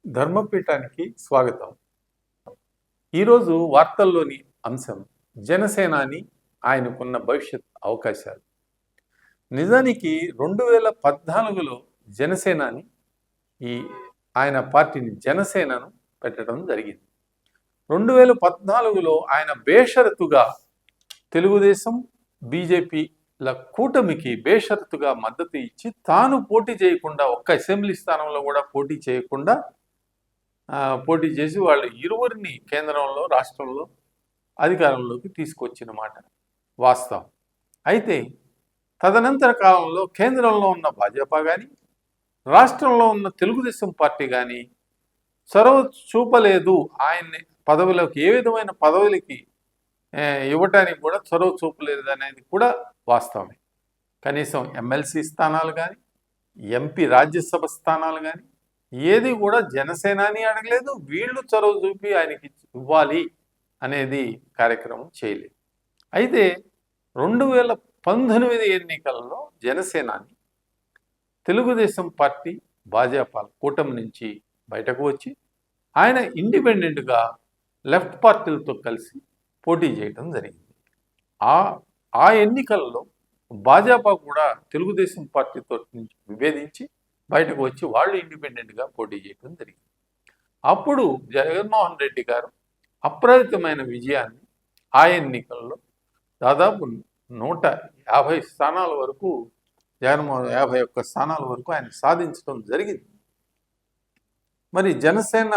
ధర్మపీఠానికి స్వాగతం. ఈరోజు వార్తల్లోని అంశం జనసేనాని ఆయనకున్న భవిష్యత్ అవకాశాలు. నిజానికి 2014లో జనసేనాని ఆయన పార్టీని జనసేనను పెట్టడం జరిగింది. 2014లో ఆయన బేషరతుగా తెలుగుదేశం బీజేపీల కూటమికి బేషరతుగా మద్దతు ఇచ్చి తాను పోటీ చేయకుండా ఒక్క అసెంబ్లీ స్థానంలో కూడా పోటీ చేయకుండా పోటీ చేసి వాళ్ళు ఇరువురిని కేంద్రంలో రాష్ట్రంలో అధికారంలోకి తీసుకొచ్చిన మాట వాస్తవం. అయితే తదనంతర కాలంలో కేంద్రంలో ఉన్న భాజపా కానీ రాష్ట్రంలో ఉన్న తెలుగుదేశం పార్టీ కానీ చొరవ చూపలేదు. ఆయన్ని పదవులకు ఏ విధమైన పదవులకి ఇవ్వటానికి కూడా చొరవ చూపలేదు అనేది కూడా వాస్తవమే. కనీసం ఎమ్మెల్సీ స్థానాలు కానీ ఎంపీ రాజ్యసభ స్థానాలు కానీ ఏది కూడా జనసేనాని అడగలేదు. వీళ్ళు చొరవ చూపి ఆయనకి ఇవ్వాలి అనేది కార్యక్రమం చేయలేదు. అయితే 2019 ఎన్నికల్లో జనసేనాని తెలుగుదేశం పార్టీ భాజపా కూటమి నుంచి బయటకు వచ్చి ఆయన ఇండిపెండెంట్గా లెఫ్ట్ పార్టీలతో కలిసి పోటీ చేయడం జరిగింది. ఆ ఎన్నికల్లో భాజపా కూడా తెలుగుదేశం పార్టీతో నుంచి విభేదించి బయటకు వచ్చి వాళ్ళు ఇండిపెండెంట్గా పోటీ చేయడం జరిగింది. అప్పుడు జగన్మోహన్ రెడ్డి గారు అప్రతిమైన విజయాన్ని ఆ ఎన్నికల్లో దాదాపు 150 స్థానాల వరకు 51 స్థానాల వరకు ఆయన సాధించడం జరిగింది. మరి జనసేన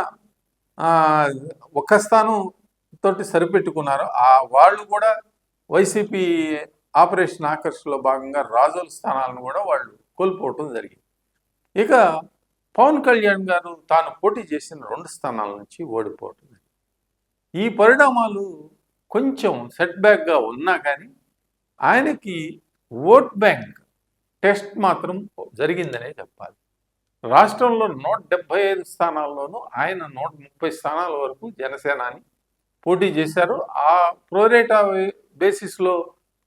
ఒక స్థానం తోటి సరిపెట్టుకున్నారు. వాళ్ళు కూడా వైసీపీ ఆపరేషన్ ఆకర్షలో భాగంగా రాజోల స్థానాలను కూడా వాళ్ళు కోల్పోవటం జరిగింది. ఇక పవన్ కళ్యాణ్ గారు తాను పోటీ చేసిన 2 స్థానాల నుంచి ఓడిపోవటం. ఈ పరిణామాలు కొంచెం సెట్ బ్యాక్గా ఉన్నా కానీ ఆయనకి ఓట్ బ్యాంక్ టెస్ట్ మాత్రం జరిగిందనే చెప్పాలి. రాష్ట్రంలో 175 స్థానాల్లోనూ ఆయన 130 స్థానాల వరకు జనసేనాని పోటీ చేశారు. ఆ ప్రోరేటా బేసిస్లో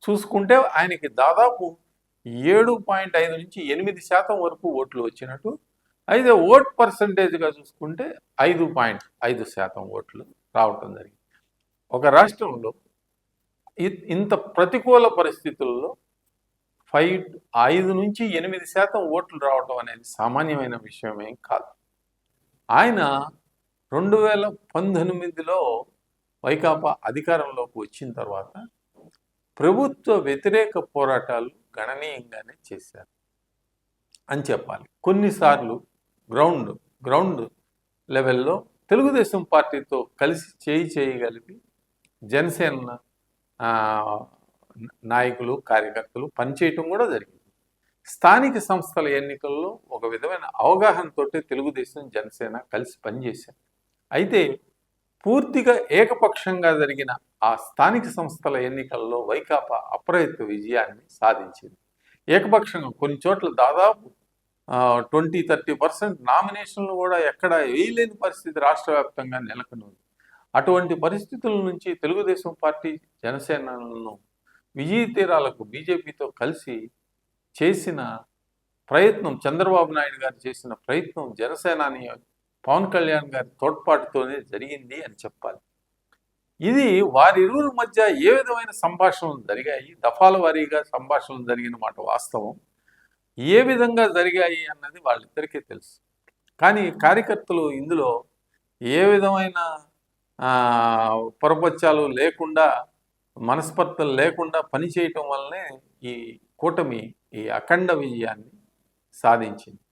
చూసుకుంటే ఆయనకి దాదాపు 7.5 నుంచి 8% వరకు ఓట్లు వచ్చినట్టు. అయితే ఓట్ పర్సంటేజ్గా చూసుకుంటే 5.5% ఓట్లు రావటం జరిగింది. ఒక రాష్ట్రంలో ఇంత ప్రతికూల పరిస్థితుల్లో 5 నుంచి 8% ఓట్లు రావటం అనేది సామాన్యమైన విషయమేం కాదు. ఆయన 2019లో వైకాపా అధికారంలోకి వచ్చిన తర్వాత ప్రభుత్వ వ్యతిరేక పోరాటాలు గణనీయంగానే చేశారు అని చెప్పాలి. కొన్నిసార్లు గ్రౌండ్ లెవెల్లో తెలుగుదేశం పార్టీతో కలిసి చేయగలిపి జనసేన నాయకులు కార్యకర్తలు పనిచేయటం కూడా జరిగింది. స్థానిక సంస్థల ఎన్నికల్లో ఒక విధమైన అవగాహనతో తెలుగుదేశం జనసేన కలిసి పనిచేశారు. అయితే పూర్తిగా ఏకపక్షంగా జరిగిన ఆ స్థానిక సంస్థల ఎన్నికల్లో వైకాపా అప్రయత్న విజయాన్ని సాధించింది. ఏకపక్షంగా కొన్ని చోట్ల దాదాపు 20-30% నామినేషన్లు కూడా ఎక్కడ వేయలేని పరిస్థితి రాష్ట్ర వ్యాప్తంగా నెలకొన్నది. అటువంటి పరిస్థితుల నుంచి తెలుగుదేశం పార్టీ జనసేనలను విజయ తీరాలకు బీజేపీతో కలిసి చేసిన ప్రయత్నం, చంద్రబాబు నాయుడు గారు చేసిన ప్రయత్నం జనసేనాని పవన్ కళ్యాణ్ గారి తోడ్పాటుతోనే జరిగింది అని చెప్పాలి. ఇది వారిరువురి మధ్య ఏ విధమైన సంభాషణలు జరిగాయి, దఫాల వారీగా సంభాషణలు జరిగిన మాట వాస్తవం. ఏ విధంగా జరిగాయి అన్నది వాళ్ళిద్దరికీ తెలుసు. కానీ కార్యకర్తలు ఇందులో ఏ విధమైన పొరపచ్చాలు లేకుండా, మనస్పర్ధలు లేకుండా పనిచేయటం వల్లనే ఈ కూటమి ఈ అఖండ విజయాన్ని సాధించింది.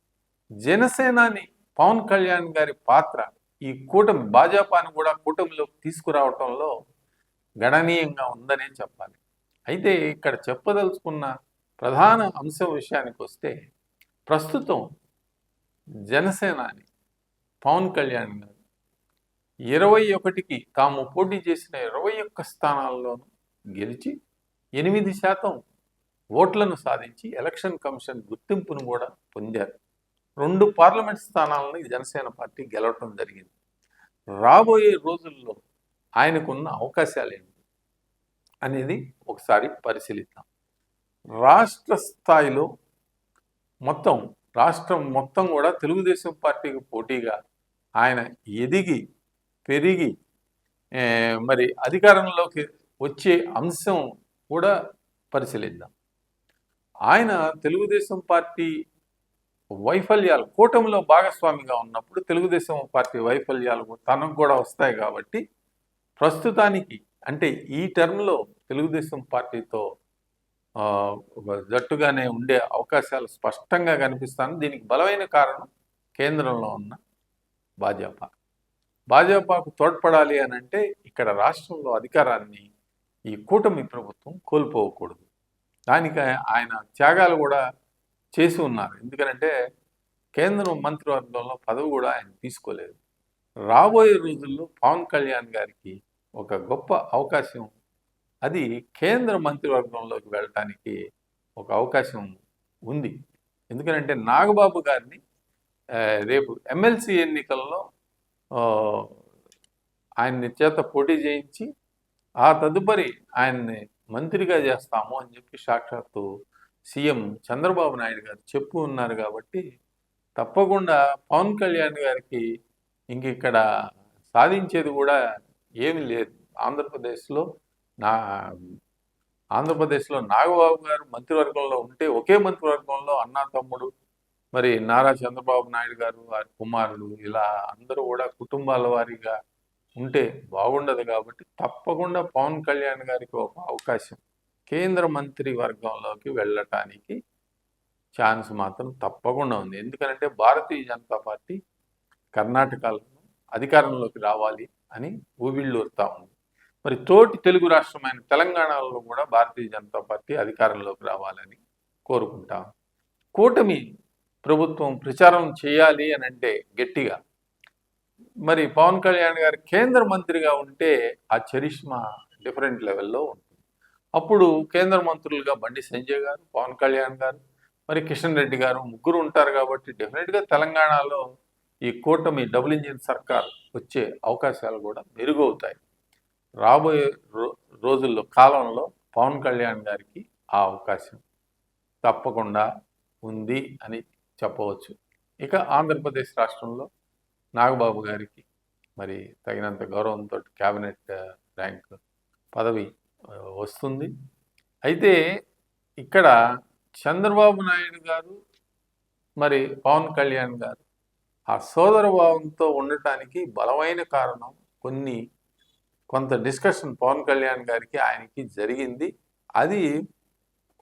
జనసేనాని పవన్ కళ్యాణ్ గారి పాత్ర ఈ కూటమి భాజపాను కూడా కూటమిలోకి తీసుకురావటంలో గణనీయంగా ఉందనే చెప్పాలి. అయితే ఇక్కడ చెప్పదలుచుకున్న ప్రధాన అంశం విషయానికి వస్తే, ప్రస్తుతం జనసేనాని పవన్ కళ్యాణ్ గారు 21కి తాము పోటీ చేసిన 21 స్థానాల్లోనూ గెలిచి 8% ఓట్లను సాధించి ఎలక్షన్ కమిషన్ గుర్తింపును కూడా పొందారు. 2 పార్లమెంట్ స్థానాలను జనసేన పార్టీ గెలవటం జరిగింది. రాబోయే రోజుల్లో ఆయనకున్న అవకాశాలు ఏంటి అనేది ఒకసారి పరిశీలిద్దాం. రాష్ట్ర స్థాయిలో రాష్ట్రం మొత్తం కూడా తెలుగుదేశం పార్టీకి పోటీగా ఆయన ఎదిగి పెరిగి మరి అధికారంలోకి వచ్చే అంశం కూడా పరిశీలిద్దాం. ఆయన తెలుగుదేశం పార్టీ వైఫల్యాలు కూటమిలో భాగస్వామిగా ఉన్నప్పుడు తెలుగుదేశం పార్టీ వైఫల్యాలు తనకు కూడా వస్తాయి కాబట్టి ప్రస్తుతానికి అంటే ఈ టర్మ్లో తెలుగుదేశం పార్టీతో ఒక జట్టుగానే ఉండే అవకాశాలు స్పష్టంగా కనిపిస్తాను. దీనికి బలమైన కారణం కేంద్రంలో ఉన్న భాజపాకు తోడ్పడాలి అని అంటే ఇక్కడ రాష్ట్రంలో అధికారాన్ని ఈ కూటమి ప్రభుత్వం కోల్పోకూడదు. దానికి ఆయన త్యాగాలు కూడా చేసి ఉన్నారు. ఎందుకంటే కేంద్ర మంత్రివర్గంలో పదవి కూడా ఆయన తీసుకోలేదు. రాబోయే రోజుల్లో పవన్ కళ్యాణ్ గారికి ఒక గొప్ప అవకాశం, అది కేంద్ర మంత్రివర్గంలోకి వెళ్ళటానికి ఒక అవకాశం ఉంది. ఎందుకంటే నాగబాబు గారిని రేపు ఎమ్మెల్సీ ఎన్నికల్లో ఆయన్ని చేత పోటీ చేయించి ఆ తదుపరి ఆయన్ని మంత్రిగా చేస్తాము అని చెప్పి సాక్షాత్తు సీఎం చంద్రబాబు నాయుడు గారు చెప్పు ఉన్నారు. కాబట్టి తప్పకుండా పవన్ కళ్యాణ్ గారికి ఇంక ఇక్కడ సాధించేది కూడా ఏమీ లేదు. ఆంధ్రప్రదేశ్లో నాగబాబు గారు మంత్రివర్గంలో ఉంటే ఒకే మంత్రివర్గంలో అన్నా తమ్ముడు మరి నారా చంద్రబాబు నాయుడు గారు వారి కుమారుడు ఇలా అందరూ కూడా కుటుంబాల వారీగా ఉంటే బాగుండదు. కాబట్టి తప్పకుండా పవన్ కళ్యాణ్ గారికి ఒక అవకాశం కేంద్ర మంత్రి వర్గంలోకి వెళ్ళటానికి ఛాన్స్ మాత్రం తప్పకుండా ఉంది. ఎందుకంటే భారతీయ జనతా పార్టీ కర్ణాటకలో అధికారంలోకి రావాలి అని ఊబిళ్ళూరుతా ఉంది. మరి తోటి తెలుగు రాష్ట్రమైన తెలంగాణలో కూడా భారతీయ జనతా పార్టీ అధికారంలోకి రావాలని కోరుకుంటాం. కూటమి ప్రభుత్వం ప్రచారం చేయాలి అని అంటే గట్టిగా మరి పవన్ కళ్యాణ్ గారు కేంద్ర మంత్రిగా ఉంటే ఆ చరిష్మా డిఫరెంట్ లెవెల్లో ఉంటుంది. అప్పుడు కేంద్ర మంత్రులుగా బండి సంజయ్ గారు, పవన్ కళ్యాణ్ గారు, మరి కిషన్ రెడ్డి గారు ముగ్గురు ఉంటారు. కాబట్టి డెఫినెట్గా తెలంగాణలో ఈ కూటమి డబుల్ ఇంజిన్ సర్కార్ వచ్చే అవకాశాలు కూడా మెరుగవుతాయి. రాబోయే రోజుల్లో కాలంలో పవన్ కళ్యాణ్ గారికి ఆ అవకాశం తప్పకుండా ఉంది అని చెప్పవచ్చు. ఇక ఆంధ్రప్రదేశ్ రాష్ట్రంలో నాగబాబు గారికి మరి తగినంత గౌరవంతో క్యాబినెట్ ర్యాంక్ పదవి వస్తుంది. అయితే ఇక్కడ చంద్రబాబు నాయుడు గారు మరి పవన్ కళ్యాణ్ గారు ఆ సోదరభావంతో ఉండటానికి బలమైన కారణం కొంత డిస్కషన్ పవన్ కళ్యాణ్ గారికి ఆయనకి జరిగింది. అది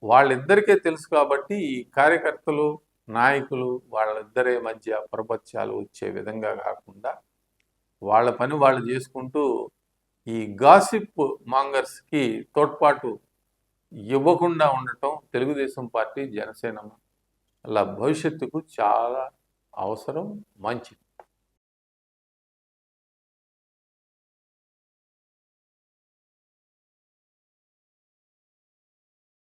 వాళ్ళిద్దరికే తెలుసు. కాబట్టి ఈ కార్యకర్తలు నాయకులు వాళ్ళిద్దరే మధ్య ప్రపంచాలు వచ్చే విధంగా కాకుండా వాళ్ళ పని వాళ్ళు చేసుకుంటూ ఈ గాసిప్ మాంగర్స్కి తోడ్పాటు ఇవ్వకుండా ఉండటం తెలుగుదేశం పార్టీ జనసేన అలా భవిష్యత్తుకు చాలా అవసరం, మంచిది.